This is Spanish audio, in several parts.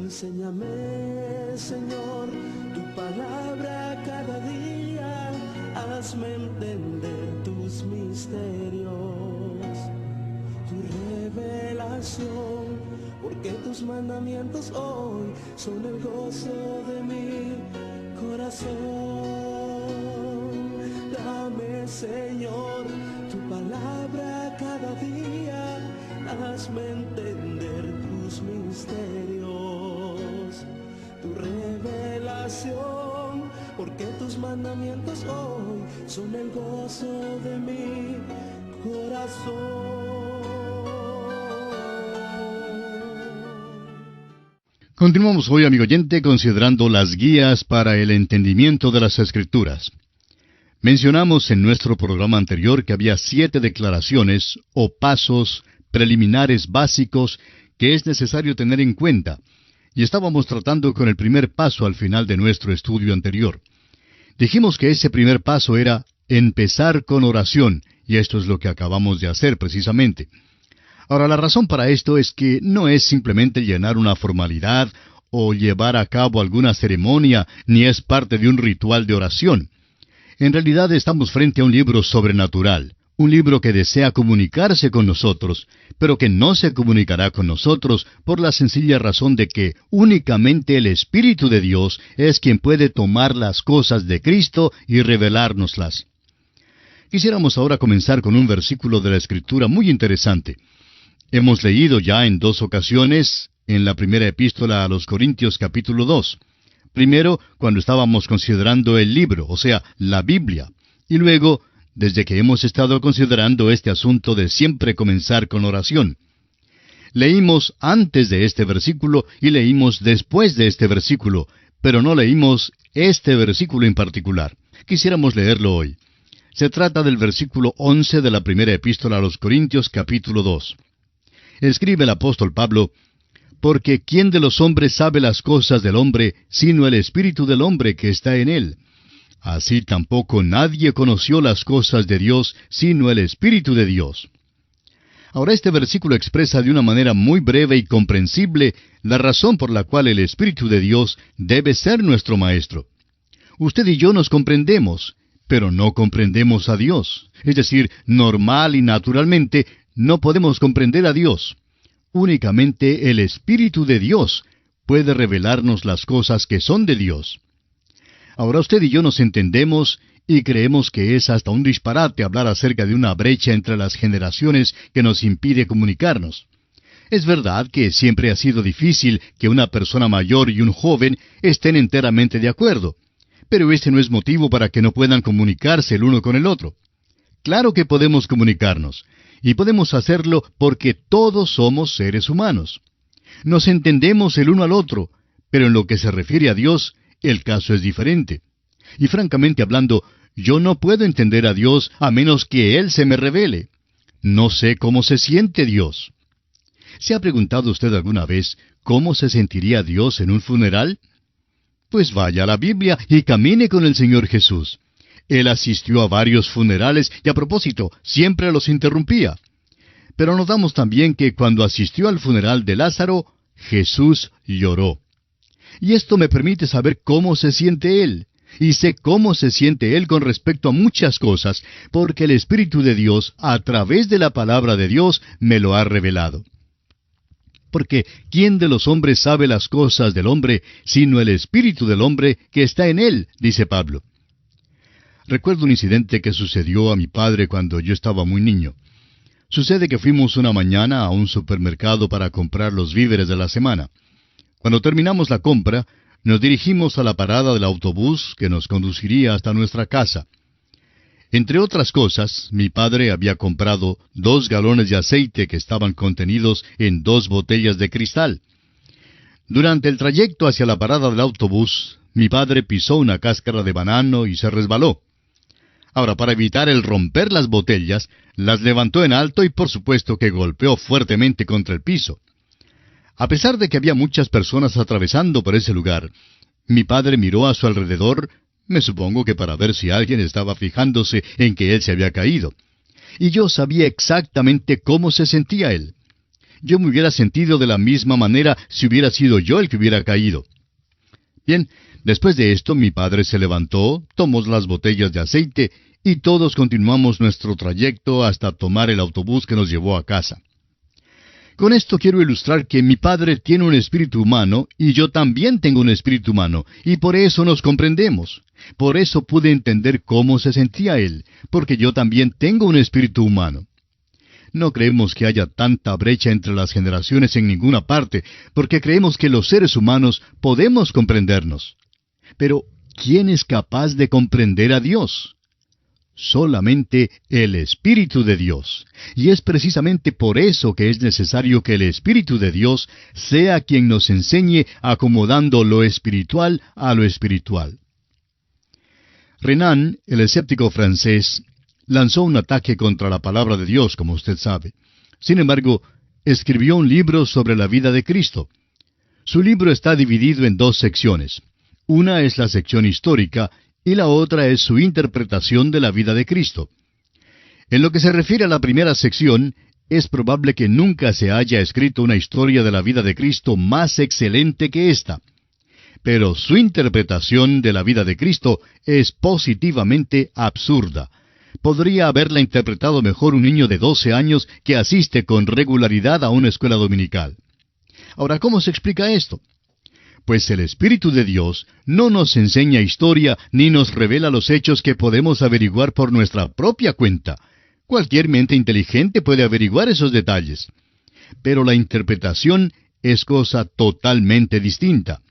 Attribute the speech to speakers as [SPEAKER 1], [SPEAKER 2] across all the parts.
[SPEAKER 1] Enséñame, Señor, tu palabra cada día. Hazme entender tus misterios, tu revelación, porque tus mandamientos hoy son el gozo de mi corazón. Dame, Señor, tu palabra cada día. Hazme entender tus misterios, tu revelación, porque tus mandamientos hoy son el gozo de mi corazón.
[SPEAKER 2] Continuamos hoy, amigo oyente, considerando las guías para el entendimiento de las Escrituras. Mencionamos en nuestro programa anterior que había 7 declaraciones o pasos preliminares básicos que es necesario tener en cuenta, y estábamos tratando con el primer paso al final de nuestro estudio anterior. Dijimos que ese primer paso era empezar con oración, y esto es lo que acabamos de hacer precisamente. Ahora, la razón para esto es que no es simplemente llenar una formalidad o llevar a cabo alguna ceremonia, ni es parte de un ritual de oración. En realidad estamos frente a un libro sobrenatural, un libro que desea comunicarse con nosotros, pero que no se comunicará con nosotros por la sencilla razón de que únicamente el Espíritu de Dios es quien puede tomar las cosas de Cristo y revelárnoslas. Quisiéramos ahora comenzar con un versículo de la Escritura muy interesante. Hemos leído ya en 2 ocasiones en la primera epístola a los Corintios capítulo 2. Primero, cuando estábamos considerando el libro, o sea, la Biblia, y luego desde que hemos estado considerando este asunto de siempre comenzar con oración. Leímos antes de este versículo y leímos después de este versículo, pero no leímos este versículo en particular. Quisiéramos leerlo hoy. Se trata del versículo 11 de la primera epístola a los Corintios, capítulo 2. Escribe el apóstol Pablo: «Porque ¿quién de los hombres sabe las cosas del hombre, sino el espíritu del hombre que está en él? Así tampoco nadie conoció las cosas de Dios, sino el Espíritu de Dios». Ahora este versículo expresa de una manera muy breve y comprensible la razón por la cual el Espíritu de Dios debe ser nuestro Maestro. Usted y yo nos comprendemos, pero no comprendemos a Dios. Es decir, normal y naturalmente no podemos comprender a Dios. Únicamente el Espíritu de Dios puede revelarnos las cosas que son de Dios. Ahora usted y yo nos entendemos y creemos que es hasta un disparate hablar acerca de una brecha entre las generaciones que nos impide comunicarnos. Es verdad que siempre ha sido difícil que una persona mayor y un joven estén enteramente de acuerdo, pero ese no es motivo para que no puedan comunicarse el uno con el otro. Claro que podemos comunicarnos, y podemos hacerlo porque todos somos seres humanos. Nos entendemos el uno al otro, pero en lo que se refiere a Dios, el caso es diferente. Y francamente hablando, yo no puedo entender a Dios a menos que Él se me revele. No sé cómo se siente Dios. ¿Se ha preguntado usted alguna vez cómo se sentiría Dios en un funeral? Pues vaya a la Biblia y camine con el Señor Jesús. Él asistió a varios funerales y a propósito, siempre los interrumpía. Pero notamos también que cuando asistió al funeral de Lázaro, Jesús lloró. Y esto me permite saber cómo se siente Él. Y sé cómo se siente Él con respecto a muchas cosas, porque el Espíritu de Dios, a través de la palabra de Dios, me lo ha revelado. Porque ¿quién de los hombres sabe las cosas del hombre, sino el Espíritu del hombre que está en él?, dice Pablo. Recuerdo un incidente que sucedió a mi padre cuando yo estaba muy niño. Sucede que fuimos una mañana a un supermercado para comprar los víveres de la semana. Cuando terminamos la compra, nos dirigimos a la parada del autobús que nos conduciría hasta nuestra casa. Entre otras cosas, mi padre había comprado 2 galones de aceite que estaban contenidos en 2 botellas de cristal. Durante el trayecto hacia la parada del autobús, mi padre pisó una cáscara de banano y se resbaló. Ahora, para evitar el romper las botellas, las levantó en alto y por supuesto que golpeó fuertemente contra el piso. A pesar de que había muchas personas atravesando por ese lugar, mi padre miró a su alrededor, me supongo que para ver si alguien estaba fijándose en que él se había caído. Y yo sabía exactamente cómo se sentía él. Yo me hubiera sentido de la misma manera si hubiera sido yo el que hubiera caído. Bien, después de esto mi padre se levantó, tomó las botellas de aceite y todos continuamos nuestro trayecto hasta tomar el autobús que nos llevó a casa. Con esto quiero ilustrar que mi padre tiene un espíritu humano y yo también tengo un espíritu humano, y por eso nos comprendemos. Por eso pude entender cómo se sentía él, porque yo también tengo un espíritu humano. No creemos que haya tanta brecha entre las generaciones en ninguna parte, porque creemos que los seres humanos podemos comprendernos. Pero, ¿quién es capaz de comprender a Dios? Solamente el Espíritu de Dios. Y es precisamente por eso que es necesario que el Espíritu de Dios sea quien nos enseñe acomodando lo espiritual a lo espiritual. Renan, el escéptico francés, lanzó un ataque contra la palabra de Dios, como usted sabe. Sin embargo, escribió un libro sobre la vida de Cristo. Su libro está dividido en dos secciones. Una es la sección histórica y la otra es su interpretación de la vida de Cristo. En lo que se refiere a la primera sección, es probable que nunca se haya escrito una historia de la vida de Cristo más excelente que esta. Pero su interpretación de la vida de Cristo es positivamente absurda. Podría haberla interpretado mejor un niño de 12 años que asiste con regularidad a una escuela dominical. Ahora, ¿cómo se explica esto? Pues el Espíritu de Dios no nos enseña historia ni nos revela los hechos que podemos averiguar por nuestra propia cuenta. Cualquier mente inteligente puede averiguar esos detalles. Pero la interpretación es cosa totalmente distinta.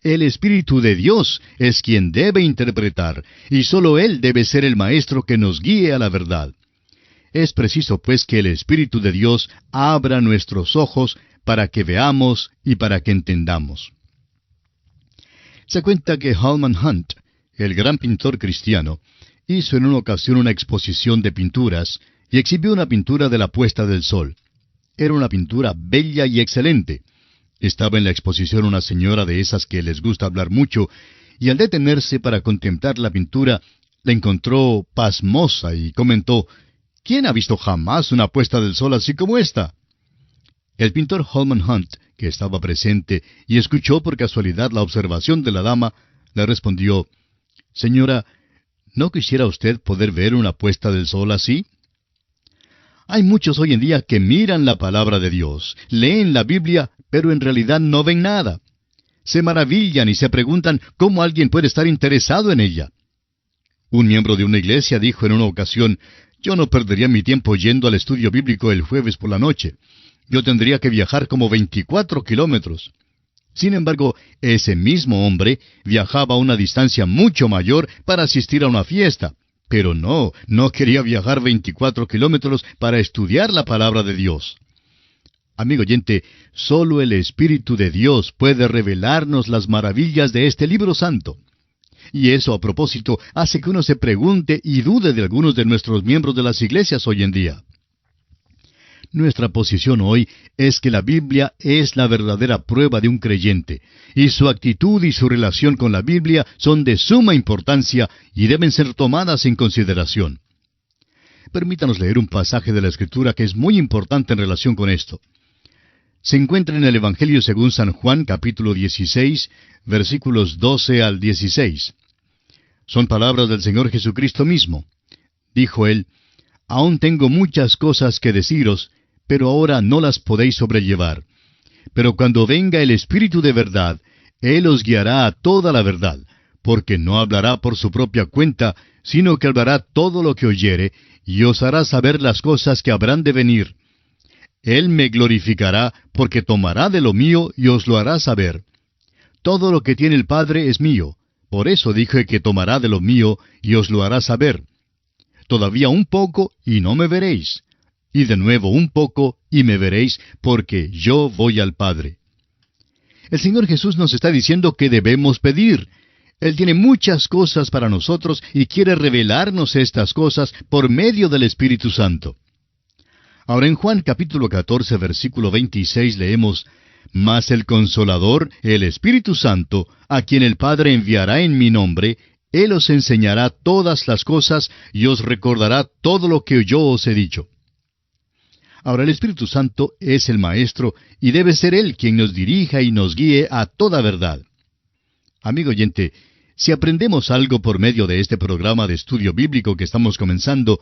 [SPEAKER 2] El Espíritu de Dios es quien debe interpretar, y sólo Él debe ser el maestro que nos guíe a la verdad. Es preciso, pues, que el Espíritu de Dios abra nuestros ojos para que veamos y para que entendamos. Se cuenta que Holman Hunt, el gran pintor cristiano, hizo en una ocasión una exposición de pinturas y exhibió una pintura de la puesta del sol. Era una pintura bella y excelente. Estaba en la exposición una señora de esas que les gusta hablar mucho, y al detenerse para contemplar la pintura, la encontró pasmosa y comentó: «¿Quién ha visto jamás una puesta del sol así como esta?». El pintor Holman Hunt, que estaba presente y escuchó por casualidad la observación de la dama, le respondió: «Señora, ¿no quisiera usted poder ver una puesta del sol así?». Hay muchos hoy en día que miran la palabra de Dios, leen la Biblia, pero en realidad no ven nada. Se maravillan y se preguntan cómo alguien puede estar interesado en ella. Un miembro de una iglesia dijo en una ocasión: «Yo no perdería mi tiempo yendo al estudio bíblico el jueves por la noche. Yo tendría que viajar como 24 kilómetros». Sin embargo, ese mismo hombre viajaba a una distancia mucho mayor para asistir a una fiesta. Pero no quería viajar 24 kilómetros para estudiar la palabra de Dios. Amigo oyente, solo el Espíritu de Dios puede revelarnos las maravillas de este libro santo. Y eso, a propósito, hace que uno se pregunte y dude de algunos de nuestros miembros de las iglesias hoy en día. Nuestra posición hoy es que la Biblia es la verdadera prueba de un creyente, y su actitud y su relación con la Biblia son de suma importancia y deben ser tomadas en consideración. Permítanos leer un pasaje de la Escritura que es muy importante en relación con esto. Se encuentra en el Evangelio según San Juan, capítulo 16, versículos 12 al 16. Son palabras del Señor Jesucristo mismo. Dijo Él: «Aún tengo muchas cosas que deciros, pero ahora no las podéis sobrellevar. Pero cuando venga el Espíritu de verdad, Él os guiará a toda la verdad, porque no hablará por su propia cuenta, sino que hablará todo lo que oyere, y os hará saber las cosas que habrán de venir. Él me glorificará, porque tomará de lo mío y os lo hará saber. Todo lo que tiene el Padre es mío, por eso dije que tomará de lo mío y os lo hará saber. Todavía un poco y no me veréis, y de nuevo un poco y me veréis, porque yo voy al Padre». El Señor Jesús nos está diciendo que debemos pedir. Él tiene muchas cosas para nosotros y quiere revelarnos estas cosas por medio del Espíritu Santo. Ahora en Juan capítulo 14, versículo 26 leemos: «Mas el Consolador, el Espíritu Santo, a quien el Padre enviará en mi nombre, Él os enseñará todas las cosas y os recordará todo lo que yo os he dicho». Ahora, el Espíritu Santo es el Maestro y debe ser Él quien nos dirija y nos guíe a toda verdad. Amigo oyente, si aprendemos algo por medio de este programa de estudio bíblico que estamos comenzando,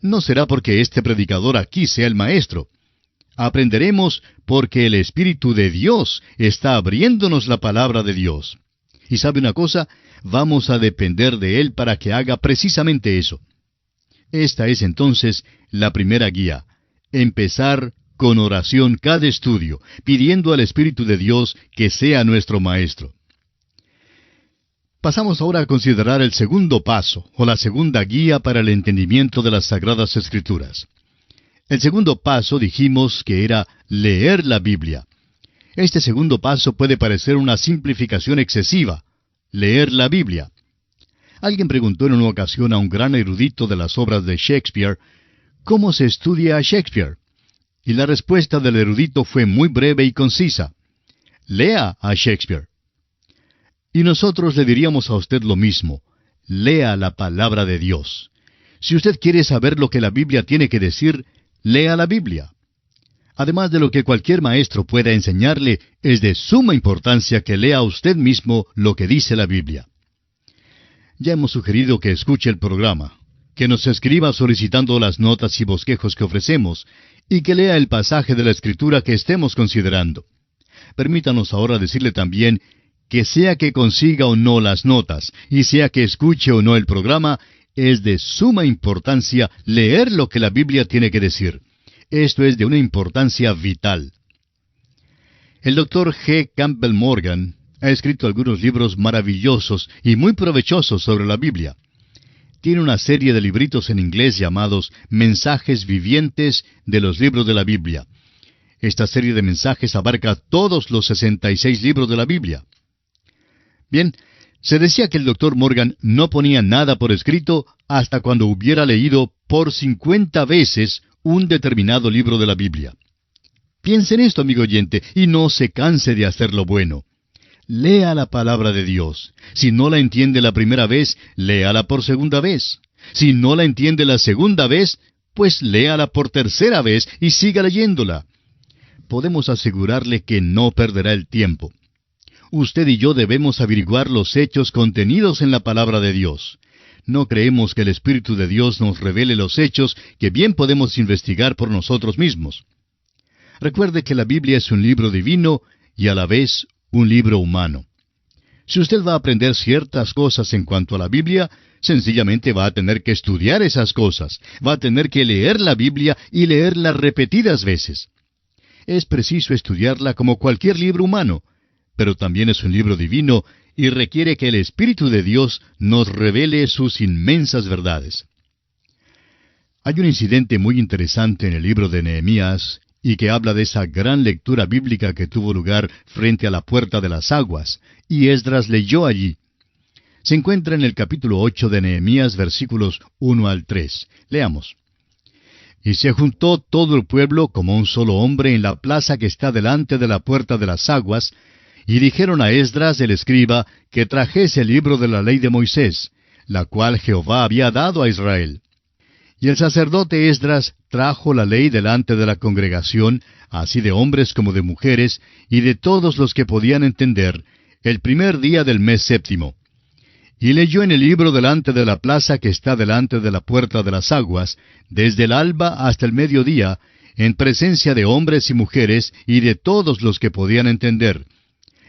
[SPEAKER 2] no será porque este predicador aquí sea el Maestro. Aprenderemos porque el Espíritu de Dios está abriéndonos la palabra de Dios. Y sabe una cosa, vamos a depender de Él para que haga precisamente eso. Esta es entonces la primera guía. Empezar con oración cada estudio, pidiendo al Espíritu de Dios que sea nuestro Maestro. Pasamos ahora a considerar el segundo paso, o la segunda guía para el entendimiento de las Sagradas Escrituras. El segundo paso dijimos que era leer la Biblia. Este segundo paso puede parecer una simplificación excesiva, leer la Biblia. Alguien preguntó en una ocasión a un gran erudito de las obras de Shakespeare, ¿cómo se estudia a Shakespeare? Y la respuesta del erudito fue muy breve y concisa. Lea a Shakespeare. Y nosotros le diríamos a usted lo mismo. Lea la palabra de Dios. Si usted quiere saber lo que la Biblia tiene que decir, lea la Biblia. Además de lo que cualquier maestro pueda enseñarle, es de suma importancia que lea usted mismo lo que dice la Biblia. Ya hemos sugerido que escuche el programa, que nos escriba solicitando las notas y bosquejos que ofrecemos, y que lea el pasaje de la Escritura que estemos considerando. Permítanos ahora decirle también que sea que consiga o no las notas, y sea que escuche o no el programa, es de suma importancia leer lo que la Biblia tiene que decir. Esto es de una importancia vital. El Dr. G. Campbell Morgan ha escrito algunos libros maravillosos y muy provechosos sobre la Biblia. Tiene una serie de libritos en inglés llamados Mensajes Vivientes de los Libros de la Biblia. Esta serie de mensajes abarca todos los 66 libros de la Biblia. Bien, se decía que el Dr. Morgan no ponía nada por escrito hasta cuando hubiera leído por 50 veces un determinado libro de la Biblia. Piense en esto, amigo oyente, y no se canse de hacer lo bueno. Lea la palabra de Dios. Si no la entiende la primera vez, léala por segunda vez. Si no la entiende la segunda vez, pues léala por tercera vez y siga leyéndola. Podemos asegurarle que no perderá el tiempo. Usted y yo debemos averiguar los hechos contenidos en la palabra de Dios. No creemos que el Espíritu de Dios nos revele los hechos que bien podemos investigar por nosotros mismos. Recuerde que la Biblia es un libro divino y a la vez un libro humano. Si usted va a aprender ciertas cosas en cuanto a la Biblia, sencillamente va a tener que estudiar esas cosas. Va a tener que leer la Biblia y leerla repetidas veces. Es preciso estudiarla como cualquier libro humano, pero también es un libro divino y requiere que el Espíritu de Dios nos revele sus inmensas verdades. Hay un incidente muy interesante en el libro de Nehemías y que habla de esa gran lectura bíblica que tuvo lugar frente a la puerta de las aguas, y Esdras leyó allí. Se encuentra en el capítulo 8 de Nehemías, versículos 1 al 3. Leamos. Y se juntó todo el pueblo como un solo hombre en la plaza que está delante de la puerta de las aguas, y dijeron a Esdras el escriba que trajese el libro de la ley de Moisés, la cual Jehová había dado a Israel. Y el sacerdote Esdras trajo la ley delante de la congregación, así de hombres como de mujeres, y de todos los que podían entender, el primer día del mes séptimo. Y leyó en el libro delante de la plaza que está delante de la puerta de las aguas, desde el alba hasta el mediodía, en presencia de hombres y mujeres, y de todos los que podían entender.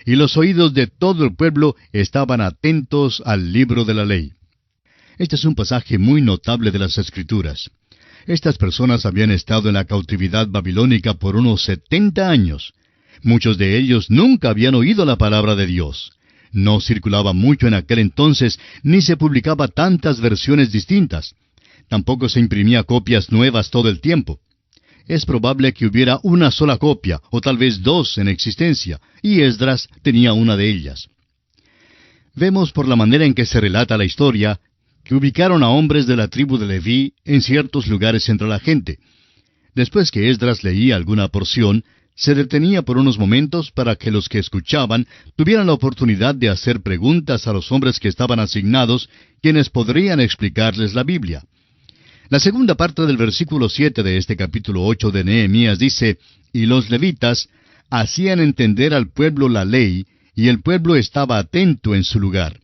[SPEAKER 2] Y los oídos de todo el pueblo estaban atentos al libro de la ley. Este es un pasaje muy notable de las Escrituras. Estas personas habían estado en la cautividad babilónica por unos 70 años. Muchos de ellos nunca habían oído la palabra de Dios. No circulaba mucho en aquel entonces, ni se publicaba tantas versiones distintas. Tampoco se imprimía copias nuevas todo el tiempo. Es probable que hubiera una sola copia, o tal vez dos en existencia, y Esdras tenía una de ellas. Vemos por la manera en que se relata la historia, que ubicaron a hombres de la tribu de Leví en ciertos lugares entre la gente. Después que Esdras leía alguna porción, se detenía por unos momentos para que los que escuchaban tuvieran la oportunidad de hacer preguntas a los hombres que estaban asignados, quienes podrían explicarles la Biblia. La segunda parte del versículo 7 de este capítulo 8 de Nehemías dice, «Y los levitas hacían entender al pueblo la ley, y el pueblo estaba atento en su lugar».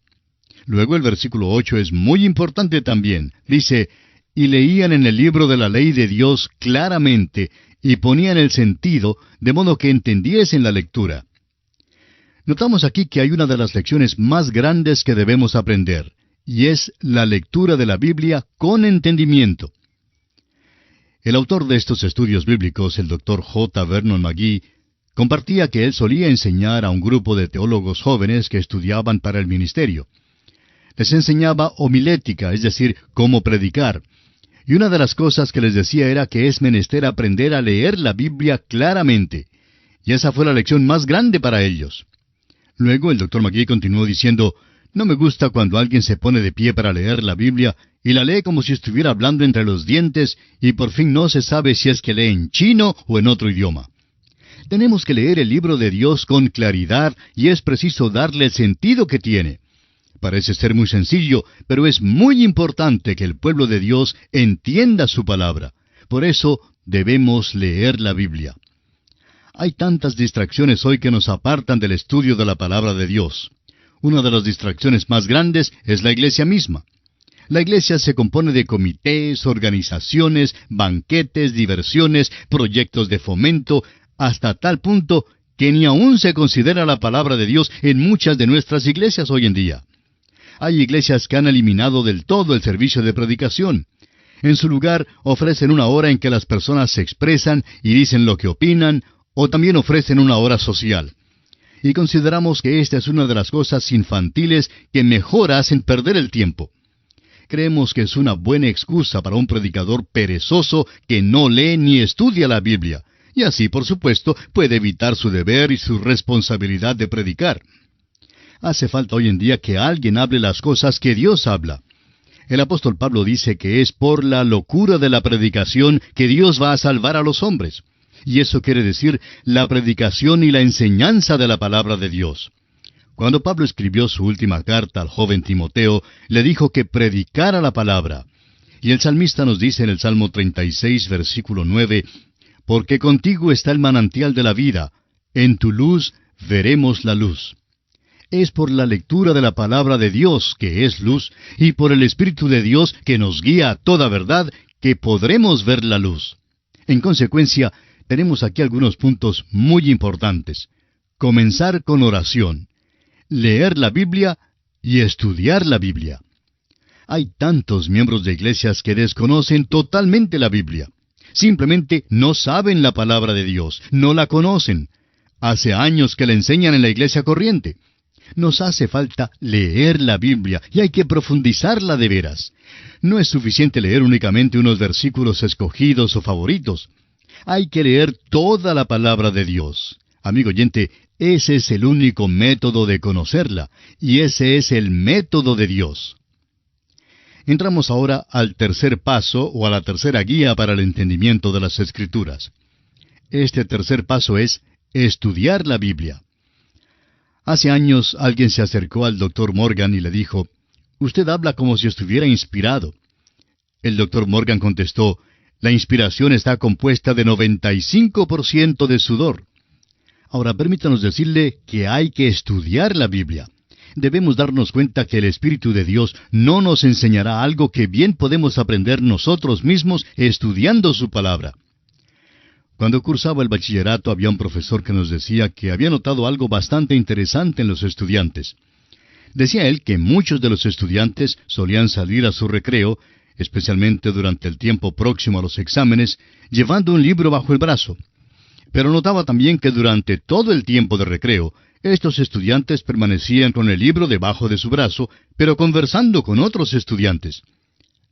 [SPEAKER 2] Luego el versículo 8 es muy importante también. Dice, «Y leían en el libro de la ley de Dios claramente, y ponían el sentido, de modo que entendiesen la lectura». Notamos aquí que hay una de las lecciones más grandes que debemos aprender, y es la lectura de la Biblia con entendimiento. El autor de estos estudios bíblicos, el Dr. J. Vernon McGee, compartía que él solía enseñar a un grupo de teólogos jóvenes que estudiaban para el ministerio. Les enseñaba homilética, es decir, cómo predicar. Y una de las cosas que les decía era que es menester aprender a leer la Biblia claramente. Y esa fue la lección más grande para ellos. Luego el Dr. McGee continuó diciendo, «No me gusta cuando alguien se pone de pie para leer la Biblia y la lee como si estuviera hablando entre los dientes y por fin no se sabe si es que lee en chino o en otro idioma». Tenemos que leer el libro de Dios con claridad y es preciso darle el sentido que tiene. Parece ser muy sencillo, pero es muy importante que el pueblo de Dios entienda su palabra. Por eso debemos leer la Biblia. Hay tantas distracciones hoy que nos apartan del estudio de la palabra de Dios. Una de las distracciones más grandes es la iglesia misma. La iglesia se compone de comités, organizaciones, banquetes, diversiones, proyectos de fomento, hasta tal punto que ni aún se considera la palabra de Dios en muchas de nuestras iglesias hoy en día. Hay iglesias que han eliminado del todo el servicio de predicación. En su lugar ofrecen una hora en que las personas se expresan y dicen lo que opinan, o también ofrecen una hora social. Y consideramos que esta es una de las cosas infantiles que mejor hacen perder el tiempo. Creemos que es una buena excusa para un predicador perezoso que no lee ni estudia la Biblia, y así, por supuesto, puede evitar su deber y su responsabilidad de predicar. Hace falta hoy en día que alguien hable las cosas que Dios habla. El apóstol Pablo dice que es por la locura de la predicación que Dios va a salvar a los hombres. Y eso quiere decir la predicación y la enseñanza de la palabra de Dios. Cuando Pablo escribió su última carta al joven Timoteo, le dijo que predicara la palabra. Y el salmista nos dice en el Salmo 36, versículo 9, «Porque contigo está el manantial de la vida, en tu luz veremos la luz». Es por la lectura de la palabra de Dios, que es luz, y por el Espíritu de Dios, que nos guía a toda verdad, que podremos ver la luz. En consecuencia, tenemos aquí algunos puntos muy importantes. Comenzar con oración, leer la Biblia y estudiar la Biblia. Hay tantos miembros de iglesias que desconocen totalmente la Biblia. Simplemente no saben la palabra de Dios, no la conocen. Hace años que la enseñan en la iglesia corriente. Nos hace falta leer la Biblia y hay que profundizarla de veras. No es suficiente leer únicamente unos versículos escogidos o favoritos. Hay que leer toda la palabra de Dios. Amigo oyente, ese es el único método de conocerla, y ese es el método de Dios. Entramos ahora al tercer paso o a la tercera guía para el entendimiento de las Escrituras. Este tercer paso es estudiar la Biblia. Hace años alguien se acercó al Dr. Morgan y le dijo, «Usted habla como si estuviera inspirado». El Dr. Morgan contestó, «La inspiración está compuesta de 95% de sudor». Ahora permítanos decirle que hay que estudiar la Biblia. Debemos darnos cuenta que el Espíritu de Dios no nos enseñará algo que bien podemos aprender nosotros mismos estudiando su palabra. Cuando cursaba el bachillerato había un profesor que nos decía que había notado algo bastante interesante en los estudiantes. Decía él que muchos de los estudiantes solían salir a su recreo, especialmente durante el tiempo próximo a los exámenes, llevando un libro bajo el brazo. Pero notaba también que durante todo el tiempo de recreo, estos estudiantes permanecían con el libro debajo de su brazo, pero conversando con otros estudiantes.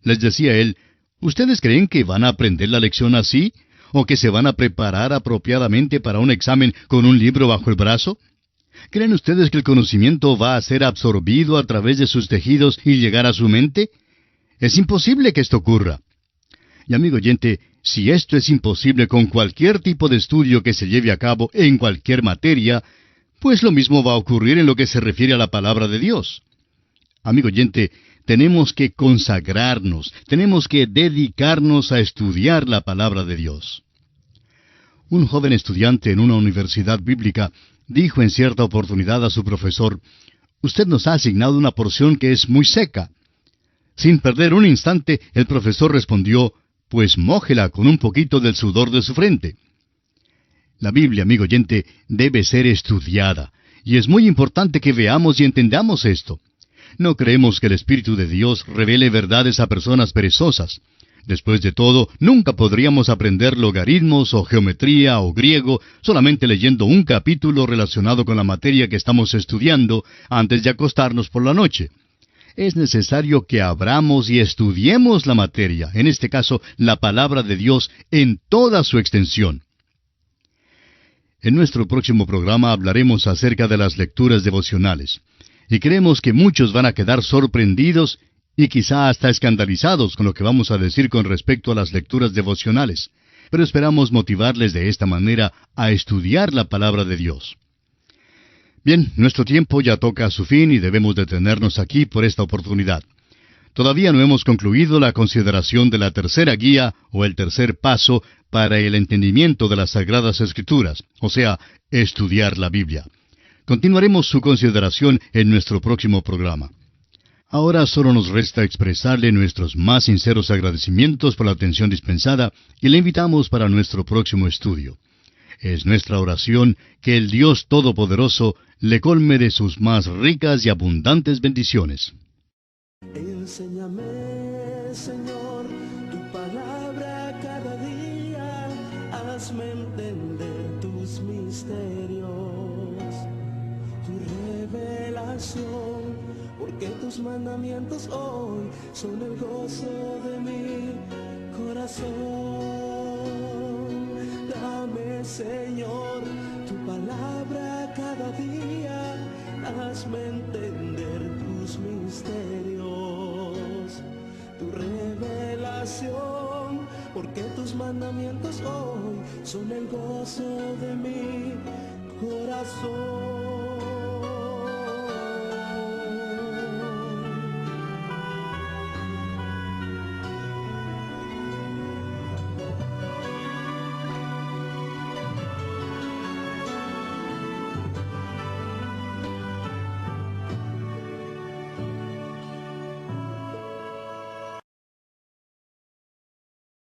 [SPEAKER 2] Les decía él, ¿ustedes creen que van a aprender la lección así? ¿O que se van a preparar apropiadamente para un examen con un libro bajo el brazo? ¿Creen ustedes que el conocimiento va a ser absorbido a través de sus tejidos y llegar a su mente? Es imposible que esto ocurra. Y amigo oyente, si esto es imposible con cualquier tipo de estudio que se lleve a cabo en cualquier materia, pues lo mismo va a ocurrir en lo que se refiere a la palabra de Dios. Amigo oyente, tenemos que consagrarnos, tenemos que dedicarnos a estudiar la palabra de Dios. Un joven estudiante en una universidad bíblica dijo en cierta oportunidad a su profesor: «Usted nos ha asignado una porción que es muy seca». Sin perder un instante, el profesor respondió: «Pues mójela con un poquito del sudor de su frente». La Biblia, amigo oyente, debe ser estudiada, y es muy importante que veamos y entendamos esto. No creemos que el Espíritu de Dios revele verdades a personas perezosas. Después de todo, nunca podríamos aprender logaritmos o geometría o griego solamente leyendo un capítulo relacionado con la materia que estamos estudiando antes de acostarnos por la noche. Es necesario que abramos y estudiemos la materia, en este caso, la palabra de Dios en toda su extensión. En nuestro próximo programa hablaremos acerca de las lecturas devocionales. Y creemos que muchos van a quedar sorprendidos y quizá hasta escandalizados con lo que vamos a decir con respecto a las lecturas devocionales. Pero esperamos motivarles de esta manera a estudiar la palabra de Dios. Bien, nuestro tiempo ya toca a su fin y debemos detenernos aquí por esta oportunidad. Todavía no hemos concluido la consideración de la tercera guía o el tercer paso para el entendimiento de las Sagradas Escrituras, o sea, estudiar la Biblia. Continuaremos su consideración en nuestro próximo programa. Ahora solo nos resta expresarle nuestros más sinceros agradecimientos por la atención dispensada y le invitamos para nuestro próximo estudio. Es nuestra oración que el Dios Todopoderoso le colme de sus más ricas y abundantes bendiciones.
[SPEAKER 1] Enséñame, Señor, tu palabra cada día, hazme entender tus misterios, tu revelación, porque tus mandamientos hoy son el gozo de mi corazón. Dame, Señor, tu palabra cada día, hazme entender tus misterios, tu revelación, porque tus mandamientos hoy son el gozo de mi corazón.